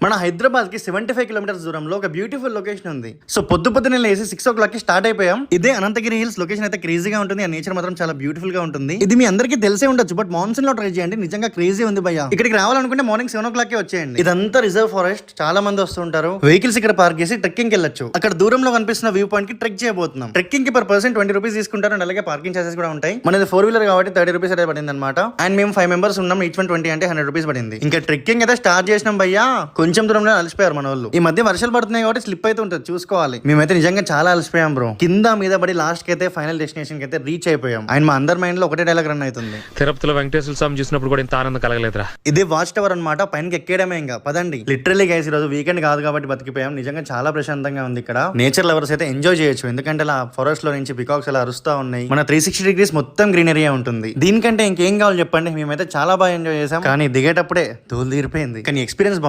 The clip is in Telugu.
మన హైదరాబాద్ కి 75 కిలోమీటర్స్ దూరంలో ఒక బ్యూటిఫుల్ లొకేషన్ ఉంది. సో పొద్దున్నే లేసి 6 o'clock కి స్టార్ట్ అయిపోయాం. ఇదే అనంతగిరి హిల్స్. లొకేషన్ అయితే క్రేజీగా ఉంటుంది. ఆ నేచర్ మాత్రం చాలా బ్యూటిఫుల్ గా ఉంటుంది. ఇది మీ అందరికీ తెలిసే ఉండొచ్చు, బట్ మాన్సూన్ లో ట్రై చేయండి. నిజంగా క్రేజీ ఉంది భయ్యా. ఇక్కడికి రావాలనుకుంటే మార్నింగ్ 7 o'clock కి వచ్చేయండి. ఇదంతా రిజర్వ్ ఫారెస్ట్. చాలా మంది వస్తుంటారు. వెహికల్స్ ఇక్కడ పార్క్ చేసి ట్రెక్కింగ్ వెళ్ళొచ్చు. అక్కడ దూరంలో కనిపిస్తున్న వ్యూ పాయింట్ కి ట్రెక్ చేయబోతున్నాం. ట్రెక్కింగ్ కి పర్ పర్సన్ 20 రూపీస్ తీసుకుంటారు. అండ్ అలాగే పార్కింగ్ చార్జెస్ కూడా ఉంటాయి. మనది 4-wheeler కాబట్టి 30 రూపీస్ అయితే పడింది అనమాట. అండ్ మేము 5 members ఉన్నాం. ఈచ్ వన్ 20 అంటే 100 రూపీస్ పడింది. ఇంకా ట్రెక్కింగ్ అయితే స్టార్ట్ చేసినాం భయ్యా. కొంచెం దూరంలో అలసిపోయారు మన వాళ్ళు. ఈ మధ్య వర్షాలు పడుతున్నాయి కాబట్టి స్లిప్ అయితే ఉంటుంది, చూసుకోవాలి. మేమైతే నిజంగా చాలా అలసిపోయాం బ్రో. కింద మీద పడి లాస్ట్ కి అయితే ఫైనల్ డెస్టినేషన్ కి అయితే రీచ్ అయిపోయాం. అండ్ మా అందరి మైండ్ లో ఒకటే డైలాగ్ రన్ అవుతుంది, తిరుపతిలో వెంకటేశ్వర స్వామి చూసినప్పుడు కూడా ఇంత ఆనందం కలగలేదురా. ఇదే వాచ్ టవర్ అనమాట. పైనకి ఎక్కేయడమే ఇంకా. పదండి. లిటరలీ గైస్, ఈ రోజు వీకెండ్ కాదు కాబట్టి బతికిపోయాం. నిజంగా చాలా ప్రశాంతంగా ఉంది ఇక్కడ. నేచర్ లవర్స్ అయితే ఎంజాయ్ చేయొచ్చు, ఎందుకంటే ఇలా ఫారెస్ట్ లో నుంచి పికాక్స్ అలా అరుస్తా ఉన్నాయి. మన 360 degrees మొత్తం గ్రీనరీ ఉంటుంది. దీనికంటే ఇంకేం కావాలి చెప్పండి. మేమైతే చాలా బాగా ఎంజాయ్ చేసాం. కానీ దిగేటప్పుడే తోలు తీరిపోయింది. కానీ ఎక్స్పీరియన్స్